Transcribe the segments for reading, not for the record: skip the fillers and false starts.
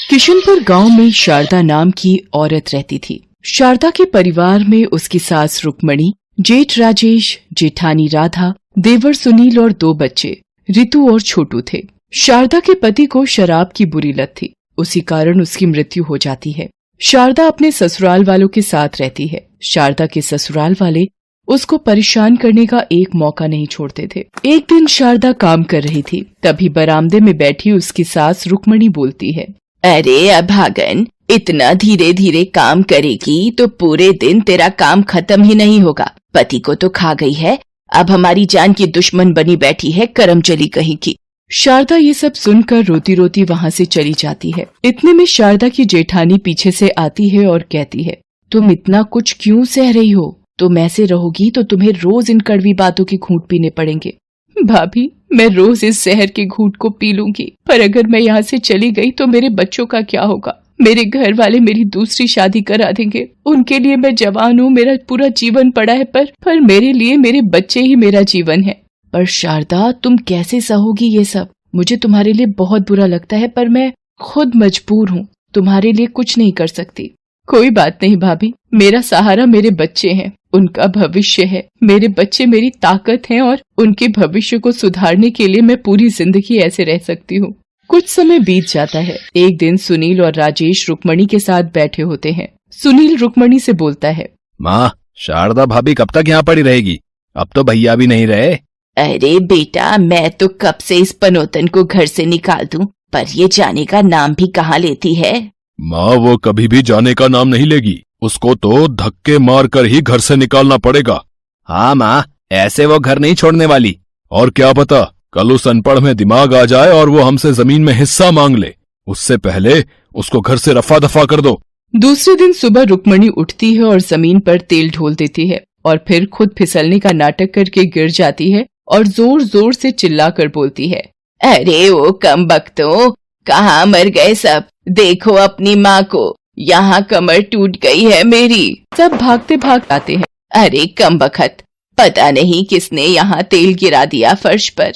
किशनपुर गांव में शारदा नाम की औरत रहती थी। शारदा के परिवार में उसकी सास रुक्मणी, जेठ राजेश, जेठानी राधा, देवर सुनील और 2 बच्चे रितु और छोटू थे। शारदा के पति को शराब की बुरी लत थी, उसी कारण उसकी मृत्यु हो जाती है। शारदा अपने ससुराल वालों के साथ रहती है। शारदा के ससुराल वाले उसको परेशान करने का एक मौका नहीं छोड़ते थे। एक दिन शारदा काम कर रही थी, तभी बरामदे में बैठी उसकी सास रुक्मणी बोलती है, अरे अभागन, इतना धीरे धीरे काम करेगी तो पूरे दिन तेरा काम खत्म ही नहीं होगा। पति को तो खा गई है, अब हमारी जान की दुश्मन बनी बैठी है, करम चली कहीं की। शारदा ये सब सुनकर रोती रोती वहाँ से चली जाती है। इतने में शारदा की जेठानी पीछे से आती है और कहती है, तुम इतना कुछ क्यों सह रही हो? तुम ऐसे रहोगी तो तुम्हें रोज इन कड़वी बातों के घूंट पीने पड़ेंगे। भाभी, मैं रोज इस जहर के घूंट को पी लूंगी, पर अगर मैं यहाँ से चली गई तो मेरे बच्चों का क्या होगा? मेरे घर वाले मेरी दूसरी शादी करा देंगे। उनके लिए मैं जवान हूँ, मेरा पूरा जीवन पड़ा है, पर मेरे लिए मेरे बच्चे ही मेरा जीवन है। पर शारदा, तुम कैसे सहोगी ये सब? मुझे तुम्हारे लिए बहुत बुरा लगता है, पर मैं खुद मजबूर हूँ, तुम्हारे लिए कुछ नहीं कर सकती। कोई बात नहीं भाभी, मेरा सहारा मेरे बच्चे हैं, उनका भविष्य है। मेरे बच्चे मेरी ताकत हैं और उनके भविष्य को सुधारने के लिए मैं पूरी जिंदगी ऐसे रह सकती हूँ। कुछ समय बीत जाता है। एक दिन सुनील और राजेश रुक्मणी के साथ बैठे होते हैं। सुनील रुक्मणी से बोलता है, माँ, शारदा भाभी कब तक यहाँ पड़ी रहेगी? अब तो भैया भी नहीं रहे। अरे बेटा, मैं तो कब से इस पनोतन को घर से निकाल दूं, पर ये जाने का नाम भी कहाँ लेती है। माँ, वो कभी भी जाने का नाम नहीं लेगी, उसको तो धक्के मार कर ही घर से निकालना पड़ेगा। हाँ माँ, ऐसे वो घर नहीं छोड़ने वाली। और क्या पता कल उस अनपढ़ में दिमाग आ जाए और वो हमसे जमीन में हिस्सा मांग ले। उससे पहले उसको घर से रफा दफा कर दो। दूसरे दिन सुबह रुक्मणी उठती है और जमीन पर तेल ढोल देती है और फिर खुद फिसलने का नाटक करके गिर जाती है और जोर जोर से चिल्लाकर बोलती है, अरे ओ कमबख्तों, कहाँ मर गए सब? देखो अपनी माँ को, यहाँ कमर टूट गई है मेरी। सब भागते भाग आते हैं। अरे कमबख्त, पता नहीं किसने यहाँ तेल गिरा दिया फर्श पर।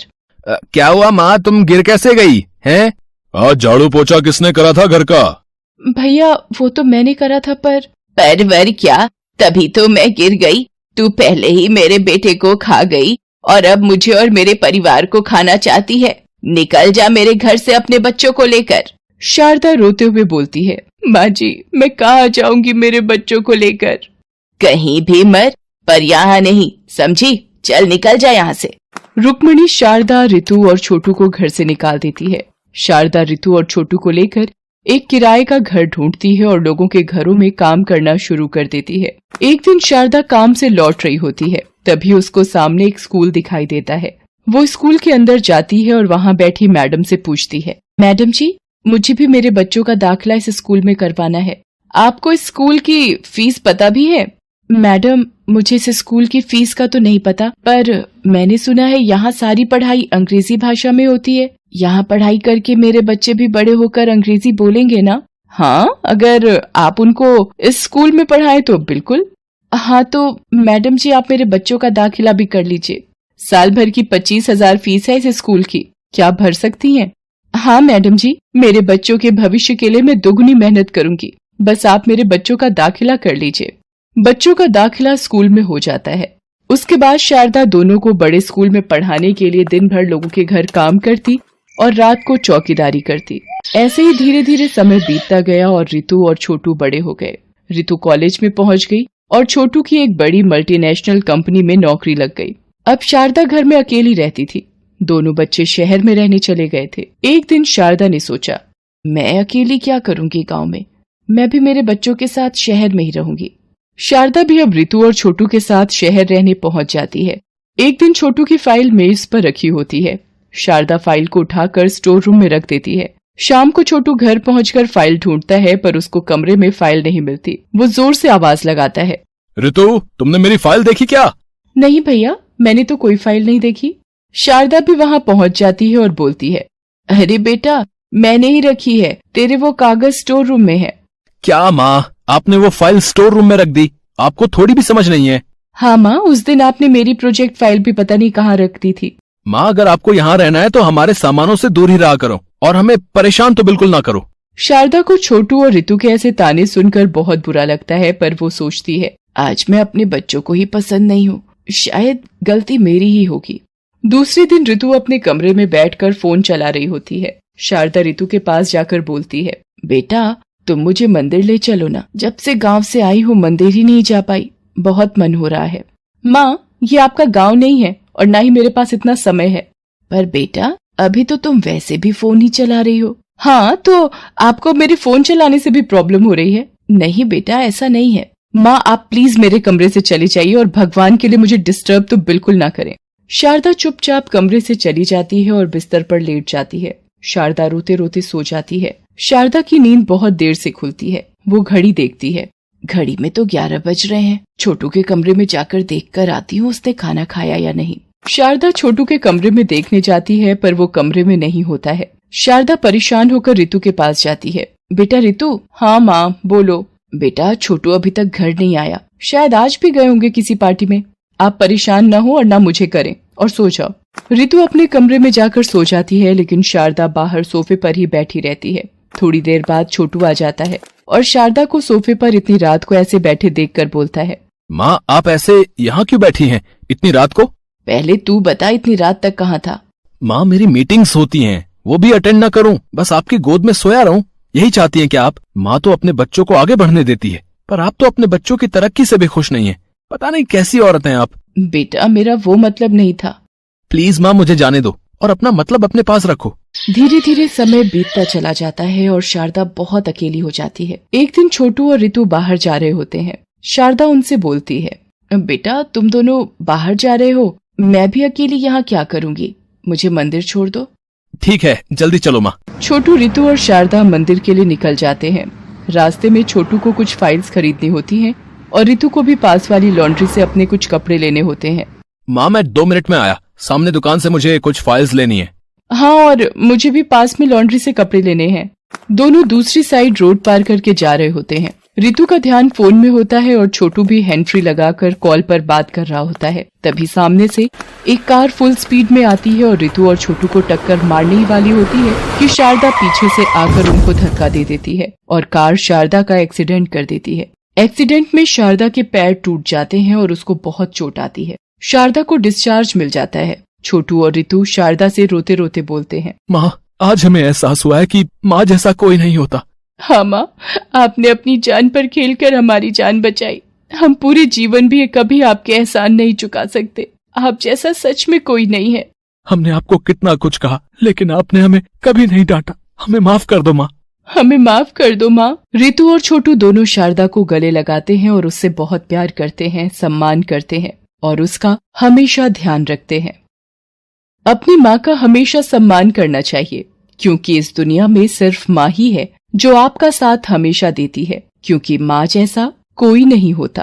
क्या हुआ माँ, तुम गिर कैसे गई हैं? आज झाड़ू पोछा किसने करा था घर का? भैया, वो तो मैंने करा था, पर क्या, तभी तो मैं गिर गई। तू पहले ही मेरे बेटे को खा गई और अब मुझे और मेरे परिवार को खाना चाहती है। निकल जा मेरे घर से अपने बच्चों को लेकर। शारदा रोते हुए बोलती है, माँ जी, मैं कहाँ जाऊंगी मेरे बच्चों को लेकर? कहीं भी मर, पर यहाँ नहीं, समझी? चल निकल जा यहाँ से। रुक्मणी शारदा, रितु और छोटू को घर से निकाल देती है। शारदा रितु और छोटू को लेकर एक किराए का घर ढूंढती है और लोगों के घरों में काम करना शुरू कर देती है। एक दिन शारदा काम से लौट रही होती है, तभी उसको सामने एक स्कूल दिखाई देता है। वो स्कूल के अंदर जाती है और वहाँ बैठी मैडम से पूछती है, मैडम जी, मुझे भी मेरे बच्चों का दाखिला इस स्कूल में करवाना है। आपको इस स्कूल की फीस पता भी है? मैडम, मुझे इस स्कूल की फीस का तो नहीं पता, पर मैंने सुना है यहाँ सारी पढ़ाई अंग्रेजी भाषा में होती है। यहाँ पढ़ाई करके मेरे बच्चे भी बड़े होकर अंग्रेजी बोलेंगे ना? हाँ, अगर आप उनको इस स्कूल में पढ़ाएं तो बिल्कुल। हाँ तो मैडम जी, आप मेरे बच्चों का दाखिला भी कर लीजिए। साल भर की 25,000 फीस है इस स्कूल की, क्या आप भर सकती हैं? हाँ मैडम जी, मेरे बच्चों के भविष्य के लिए मैं दोगुनी मेहनत करूंगी, बस आप मेरे बच्चों का दाखिला कर लीजिए। बच्चों का दाखिला स्कूल में हो जाता है। उसके बाद शारदा दोनों को बड़े स्कूल में पढ़ाने के लिए दिन भर लोगों के घर काम करती और रात को चौकीदारी करती। ऐसे ही धीरे धीरे समय बीतता गया और रितु और छोटू बड़े हो गए। रितु कॉलेज में पहुंच गई और छोटू की एक बड़ी मल्टीनेशनल कंपनी में नौकरी लग गई। अब शारदा घर में अकेली रहती थी। दोनों बच्चे शहर में रहने चले गए थे। एक दिन शारदा ने सोचा, मैं अकेली क्या करूंगी गांव में, मैं भी मेरे बच्चों के साथ शहर में ही रहूंगी। शारदा भी अब रितु और छोटू के साथ शहर रहने पहुंच जाती है। एक दिन छोटू की फाइल मेज पर रखी होती है। शारदा फाइल को उठाकर स्टोर रूम में रख देती है। शाम को छोटू घर पहुंचकर फाइल ढूंढता है, पर उसको कमरे में फाइल नहीं मिलती। वो जोर से आवाज लगाता है, रितु, तुमने मेरी फाइल देखी क्या? नहीं भैया, मैंने तो कोई फाइल नहीं देखी। शारदा भी वहाँ पहुँच जाती है और बोलती है, अरे बेटा, मैंने ही रखी है, तेरे वो कागज स्टोर रूम में है। क्या माँ, आपने वो फाइल स्टोर रूम में रख दी? आपको थोड़ी भी समझ नहीं है? हाँ माँ, उस दिन आपने मेरी प्रोजेक्ट फाइल भी पता नहीं कहाँ रख दी थी। माँ, अगर आपको यहाँ रहना है तो हमारे सामानों से दूर ही रहा करो और हमें परेशान तो बिल्कुल ना करो। शारदा को छोटू और रितु के ऐसे ताने सुनकर बहुत बुरा लगता है, पर वो सोचती है आज मैं अपने बच्चों को ही पसंद नहीं हूँ, शायद गलती मेरी ही होगी। दूसरे दिन रितु अपने कमरे में बैठकर फोन चला रही होती है। शारदा रितु के पास जाकर बोलती है, बेटा तुम मुझे मंदिर ले चलो ना, जब से गांव से आई हूँ मंदिर ही नहीं जा पाई, बहुत मन हो रहा है। माँ, ये आपका गांव नहीं है और ना ही मेरे पास इतना समय है। पर बेटा अभी तो तुम वैसे भी फोन ही चला रही हो। हाँ, तो आपको मेरे फोन चलाने से भी प्रॉब्लम हो रही है? नहीं बेटा, ऐसा नहीं है। माँ, आप प्लीज मेरे कमरे से चली जाइए और भगवान के लिए मुझे डिस्टर्ब तो बिल्कुल ना करें। शारदा चुपचाप कमरे से चली जाती है और बिस्तर पर लेट जाती है। शारदा रोते रोते सो जाती है। शारदा की नींद बहुत देर से खुलती है। वो घड़ी देखती है। घड़ी में तो 11 बज रहे हैं। छोटू के कमरे में जाकर देखकर आती हूँ उसने खाना खाया या नहीं। शारदा छोटू के कमरे में देखने जाती है, पर वो कमरे में नहीं होता है। शारदा परेशान होकर रितु के पास जाती है। बेटा रितु। हाँ माँ, बोलो। बेटा छोटू अभी तक घर नहीं आया। शायद आज भी गए होंगे किसी पार्टी में। आप परेशान न हो और ना मुझे करें और सो जाओ। रितु अपने कमरे में जाकर सो जाती है, लेकिन शारदा बाहर सोफे पर ही बैठी रहती है। थोड़ी देर बाद छोटू आ जाता है और शारदा को सोफे पर इतनी रात को ऐसे बैठे देखकर बोलता है, माँ, आप ऐसे यहाँ क्यों बैठी हैं इतनी रात को? पहले तू बता, इतनी रात तक कहाँ था? माँ, मेरी मीटिंग्स होती हैं, वो भी अटेंड ना करूं, बस आपकी गोद में सोया रहूं, यही चाहती हैं क्या आप? माँ तो अपने बच्चों को आगे बढ़ने देती है, पर आप तो अपने बच्चों की तरक्की से भी खुश नहीं है। पता नहीं कैसी औरत हैं आप। बेटा मेरा वो मतलब नहीं था। प्लीज माँ, मुझे जाने दो और अपना मतलब अपने पास रखो। धीरे धीरे समय बीतता चला जाता है और शारदा बहुत अकेली हो जाती है। एक दिन छोटू और रितु बाहर जा रहे होते हैं। शारदा उनसे बोलती है, बेटा तुम दोनों बाहर जा रहे हो, मैं भी अकेली यहाँ क्या करूँगी, मुझे मंदिर छोड़ दो। ठीक है, जल्दी चलो माँ। छोटू, रितु और शारदा मंदिर के लिए निकल जाते हैं। रास्ते में छोटू को कुछ फाइल्स खरीदनी होती हैं और रितु को भी पास वाली लॉन्ड्री से अपने कुछ कपड़े लेने होते हैं। माँ, मैं 2 मिनट में आया, सामने दुकान से मुझे कुछ फाइल्स लेनी है। हाँ, और मुझे भी पास में लॉन्ड्री से कपड़े लेने हैं। दोनों दूसरी साइड रोड पार करके जा रहे होते हैं। रितु का ध्यान फोन में होता है और छोटू भी हैंड फ्री लगाकर कॉल पर बात कर रहा होता है। तभी सामने से एक कार फुल स्पीड में आती है और रितु और छोटू को टक्कर मारने ही वाली होती है कि शारदा पीछे से आकर उनको धक्का दे देती है और कार शारदा का एक्सीडेंट कर देती है। एक्सीडेंट में शारदा के पैर टूट जाते हैं और उसको बहुत चोट आती है। शारदा को डिस्चार्ज मिल जाता है। छोटू और रितु शारदा से रोते रोते बोलते हैं, माँ, आज हमें एहसास हुआ है कि माँ जैसा कोई नहीं होता। हाँ माँ, आपने अपनी जान पर खेलकर हमारी जान बचाई। हम पूरे जीवन भी कभी आपके एहसान नहीं चुका सकते। आप जैसा सच में कोई नहीं है। हमने आपको कितना कुछ कहा, लेकिन आपने हमें कभी नहीं डांटा। हमें माफ कर दो माँ। हमें माफ कर दो माँ। रितु और छोटू दोनों शारदा को गले लगाते हैं और उससे बहुत प्यार करते हैं, सम्मान करते हैं और उसका हमेशा ध्यान रखते हैं। अपनी माँ का हमेशा सम्मान करना चाहिए, क्योंकि इस दुनिया में सिर्फ माँ ही है जो आपका साथ हमेशा देती है, क्योंकि माँ जैसा कोई नहीं होता।